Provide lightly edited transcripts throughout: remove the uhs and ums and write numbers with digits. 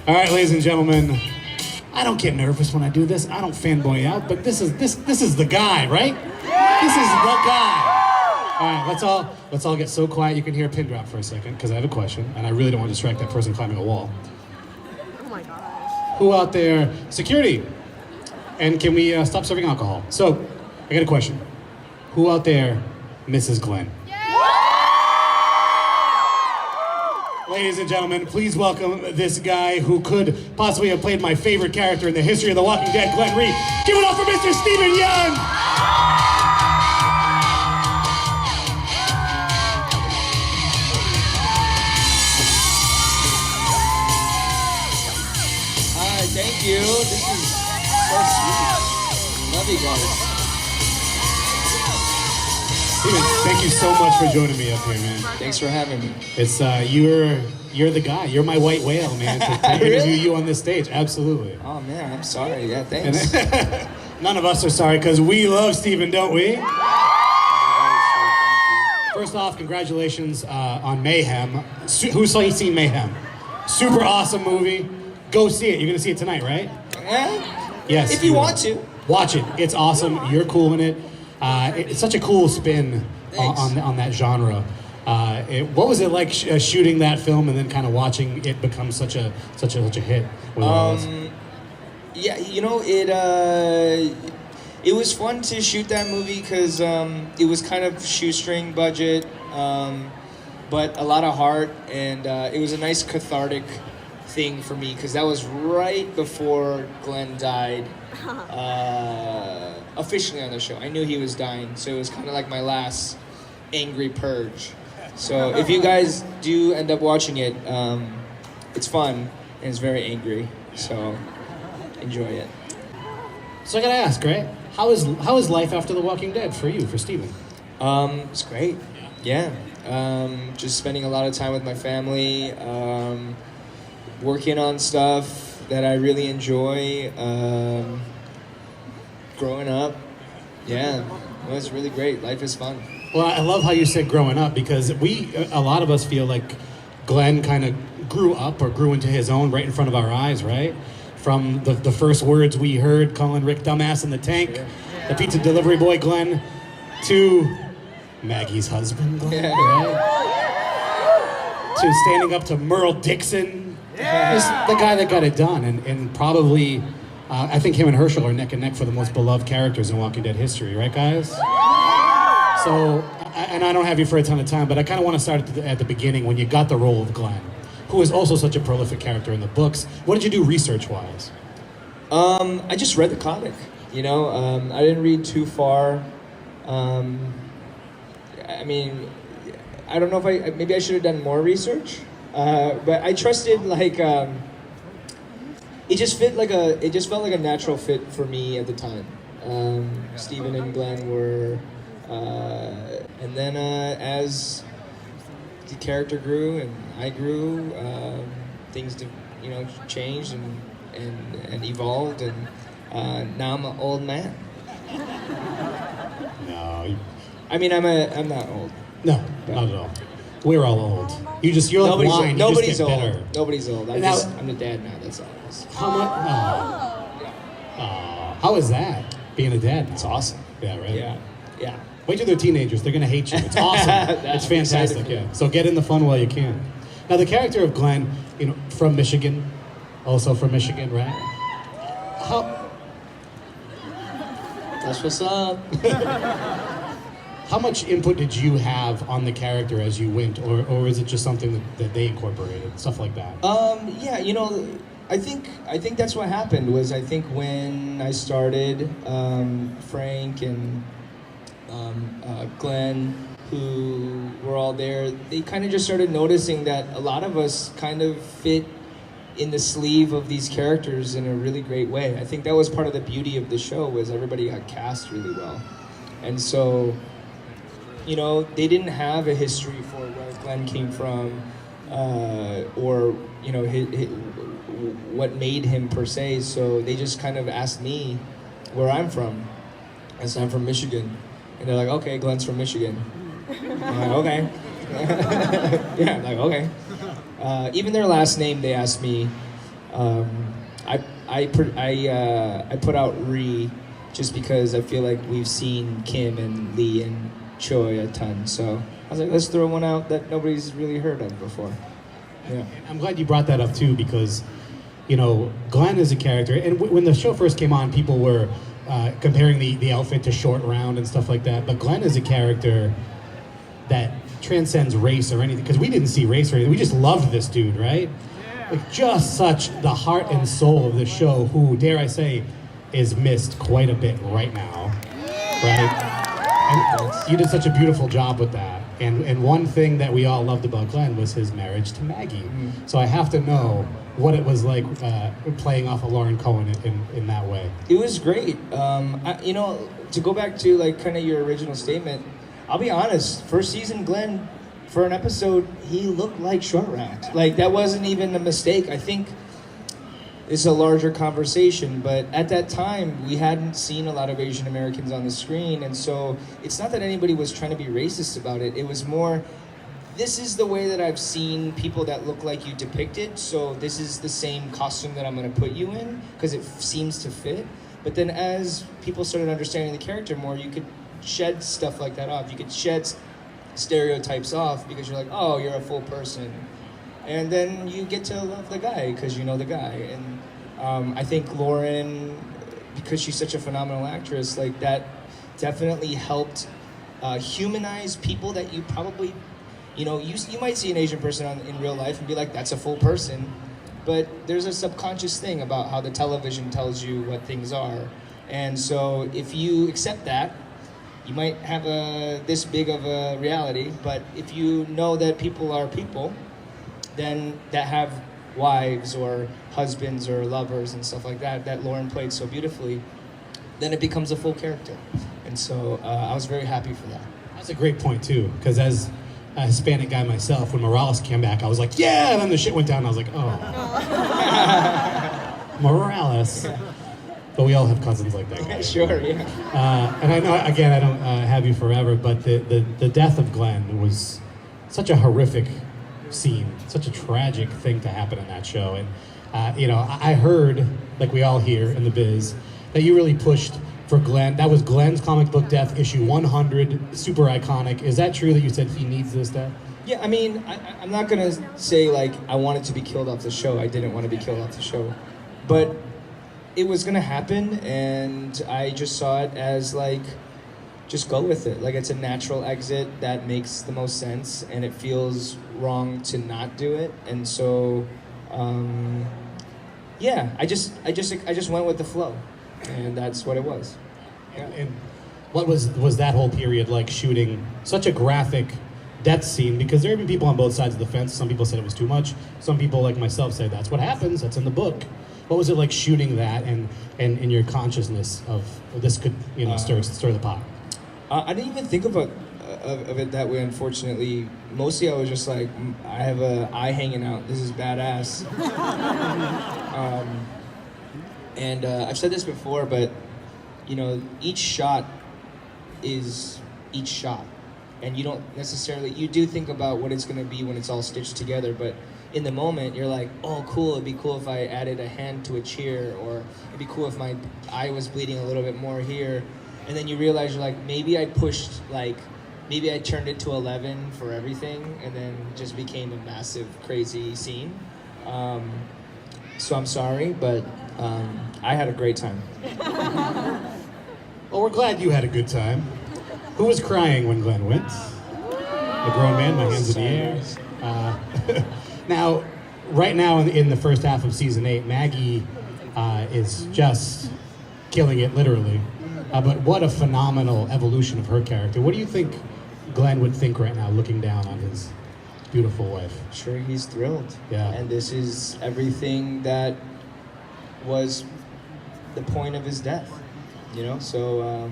All right, ladies and gentlemen, I don't get nervous when I do this. I don't fanboy out, but this is the guy, right? This is the guy. All right, let's all get so quiet you can hear a pin drop for a second, because I have a question, and I really don't want to distract that person climbing a wall. Oh my gosh. Who out there, security, and can we stop serving alcohol? So, I got a question. Who out there misses Glenn? Ladies and gentlemen, please welcome this guy who could possibly have played my favorite character in the history of The Walking Dead, Glenn Reed. Give it up for Mr. Steven Yeun! Hi, thank you. This is so sweet. Love you guys. Steven, thank you so much for joining me up here, man. Thanks for having me. It's you're the guy. You're my white whale, man. To interview you on this stage, absolutely. Oh man, I'm sorry. Yeah, thanks. None of us are sorry because we love Steven, don't we? First off, congratulations on Mayhem. Who's seen Mayhem? Super awesome movie. Go see it. You're gonna see it tonight, right? Yeah. Yes. If you want to. Watch it. It's awesome. You're cool in it. It's such a cool spin on that genre. What was it like shooting that film and then kind of watching it become such a hit? Yeah, you know, it was fun to shoot that movie because it was kind of shoestring budget, but a lot of heart, and it was a nice cathartic thing for me because that was right before Glenn died. Officially on the show. I knew he was dying, so it was kind of like my last angry purge. So if you guys do end up watching it, it's fun and it's very angry. So enjoy it. So I gotta ask, right? How is life after The Walking Dead for you, for Steven? It's great. Yeah. Just spending a lot of time with my family, working on stuff that I really enjoy. Growing up, yeah, it was really great. Life is fun. Well, I love how you said growing up because a lot of us feel like Glenn kind of grew up or grew into his own right in front of our eyes, right? From the first words we heard calling Rick dumbass in the tank, the pizza delivery boy Glenn, to Maggie's husband Glenn, right? To standing up to Merle Dixon, just the guy that got it done, and probably. I think him and Herschel are neck and neck for the most beloved characters in Walking Dead history, right, guys? So, and I don't have you for a ton of time, but I kind of want to start at the beginning when you got the role of Glenn, who is also such a prolific character in the books. What did you do research-wise? I just read the comic, you know? I didn't read too far. I mean, I don't know if maybe I should have done more research, but I trusted, like, it just felt like a natural fit for me at the time. Steven and Glenn were, and then as the character grew and I grew, things changed and evolved, and now I'm an old man. No. I mean, I'm not old. No, not at all. We're all old. You're like wine. Nobody's you just get old. better. Nobody's old. I'm the dad now. That's all. How much? How is that? Being a dad? It's awesome. Yeah, right? Yeah. Wait till they're teenagers. They're going to hate you. It's awesome. It's fantastic, yeah. So get in the fun while you can. Now, the character of Glenn, from Michigan, also from Michigan, right? That's what's up. How much input did you have on the character as you went, or is it just something that they incorporated, stuff like that? Yeah, I think that's what happened. Was I think when I started, Frank and Glenn, who were all there, they kind of just started noticing that a lot of us kind of fit in the sleeve of these characters in a really great way. I think that was part of the beauty of the show, was everybody got cast really well, and so. They didn't have a history for where Glenn came from, or what made him per se. So they just kind of asked me where I'm from. I said I'm from Michigan, and they're like, "Okay, Glenn's from Michigan." I'm like, "Okay." Yeah, I'm like, okay. Even their last name, they asked me, I put out Ri just because I feel like we've seen Kim and Lee and Choi a ton. So I was like, let's throw one out that nobody's really heard of before. Yeah. I'm glad you brought that up too, because Glenn is a character, and when the show first came on, people were comparing the outfit to Short Round and stuff like that. But Glenn is a character that transcends race or anything, because we didn't see race or anything. We just loved this dude, right? Like, just such the heart and soul of the show, who, dare I say, is missed quite a bit right now, right? And you did such a beautiful job with that. And one thing that we all loved about Glenn was his marriage to Maggie. So I have to know what it was like playing off of Lauren Cohen in that way. It was great. To go back to like kind of your original statement, I'll be honest, first season Glenn, for an episode, he looked like Short Round. Like, that wasn't even a mistake. I think it's a larger conversation, but at that time, we hadn't seen a lot of Asian Americans on the screen, and so it's not that anybody was trying to be racist about it. It was more, this is the way that I've seen people that look like you depicted, so this is the same costume that I'm going to put you in, because it seems to fit. But then as people started understanding the character more, you could shed stuff like that off. You could shed stereotypes off, because you're like, oh, you're a full person. And then you get to love the guy because you know the guy. And I think Lauren, because she's such a phenomenal actress, like, that definitely helped humanize people that you probably, you might see an Asian person in real life and be like, that's a full person. But there's a subconscious thing about how the television tells you what things are. And so if you accept that, you might have this big of a reality, but if you know that people are people, then that have wives or husbands or lovers and stuff like that Lauren played so beautifully, then it becomes a full character. And so I was very happy for that. That's a great point too, because as a Hispanic guy myself, when Morales came back, I was like, yeah, and then the shit went down, and I was like, oh. Morales. But we all have cousins like that. Yeah, sure, yeah. And I know, again, I don't have you forever, but the death of Glenn was such a horrific scene, such a tragic thing to happen in that show. And, I heard, like we all hear in the biz, that you really pushed for Glenn. That was Glenn's comic book death, issue 100, super iconic. Is that true that you said he needs this death? Yeah, I mean, I'm not going to say, like, I wanted to be killed off the show. I didn't want to be killed off the show. But it was gonna happen, and I just saw it as, like, just go with it. Like, it's a natural exit that makes the most sense, and it feels wrong to not do it. And so, I just went with the flow, and that's what it was. Yeah. And what was that whole period like, shooting such a graphic death scene? Because there have been people on both sides of the fence. Some people said it was too much. Some people, like myself, say that's what happens. That's in the book. What was it like shooting that, and in your consciousness of this could stir the pot? I didn't even think of it that way, unfortunately. Mostly I was just like, I have an eye hanging out. This is badass. And I've said this before, but each shot is each shot, and you don't necessarily, you do think about what it's going to be when it's all stitched together, but in the moment, you're like, oh, cool, it'd be cool if I added a hand to a cheer, or it'd be cool if my eye was bleeding a little bit more here. And then you realize, you're like, maybe I turned it to 11 for everything, and then just became a massive, crazy scene. So I'm sorry, but I had a great time. Well, we're glad you had a good time. Who was crying when Glenn went? A grown man, my hands in the air. Now, right now in the first half of season 8, Maggie is just killing it, literally. But what a phenomenal evolution of her character. What do you think Glenn would think right now, looking down on his beautiful wife? Sure, he's thrilled. Yeah. And this is everything that was the point of his death, So,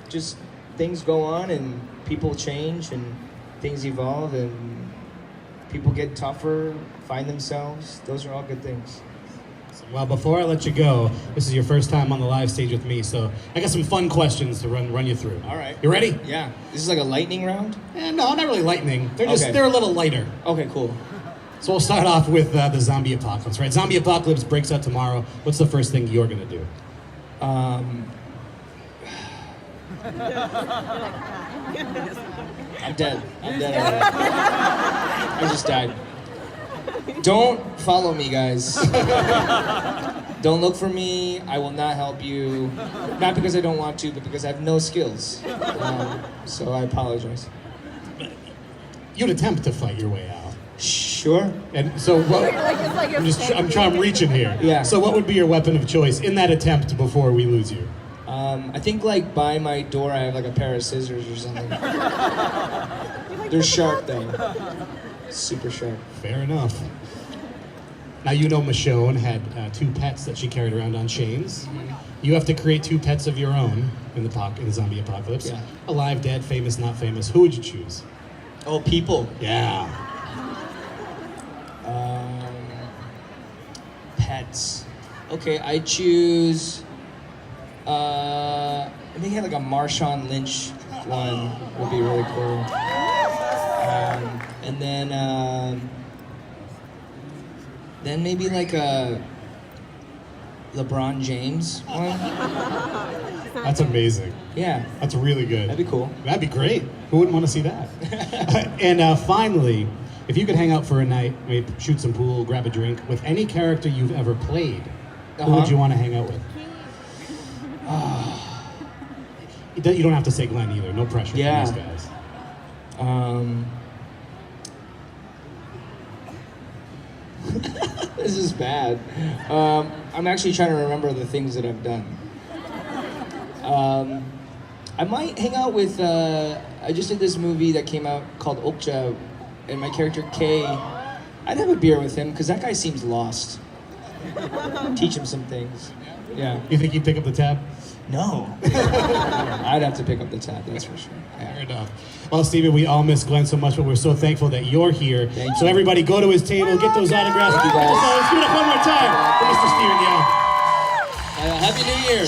just things go on, and people change, and things evolve, and people get tougher, find themselves. Those are all good things. Well, before I let you go, this is your first time on the live stage with me, so I got some fun questions to run you through. All right. You ready? Yeah. This is like a lightning round? No, not really lightning. They're a little lighter. Okay, cool. So we'll start off with the zombie apocalypse, right? Zombie apocalypse breaks out tomorrow. What's the first thing you're gonna do? I'm dead. I'm dead already. I just died. Don't follow me, guys. Don't look for me. I will not help you. Not because I don't want to, but because I have no skills. So I apologize. You'd attempt to fight your way out. Sure. And so what? It's like I'm reaching here. Yeah. So what would be your weapon of choice in that attempt before we lose you? I think like by my door I have like a pair of scissors or something. They're sharp though. Super sharp. Fair enough. Now you know Michonne had 2 pets that she carried around on chains. You have to create 2 pets of your own in the zombie apocalypse. Yeah. Alive, dead, famous, not famous. Who would you choose? Oh, people. Yeah. Pets. Okay, I choose. I think like a Marshawn Lynch one would be really cool. And then maybe like a LeBron James one. That's amazing. Yeah, That's really good. that'd be cool. That'd be great. Who wouldn't want to see that? And finally, if you could hang out for a night, maybe shoot some pool, grab a drink, with any character you've ever played, who would you want to hang out with? You don't have to say Glenn either. No pressure Yeah. from these guys. This is bad. I'm actually trying to remember the things that I've done. I might hang out with. I just did this movie that came out called Okja, and my character Kay. I'd have a beer with him because that guy seems lost. Teach him some things. Yeah. You think you'd pick up the tab? No. I'd have to pick up the tab. That's for sure. Yeah. Fair enough. Well, Steven, we all miss Glenn so much, but we're so thankful that you're here. Thank So you. everybody go to his table, get those autographs. Thank you, guys. So let's give it up one more time for Mr. Steven Yeun. Happy New Year.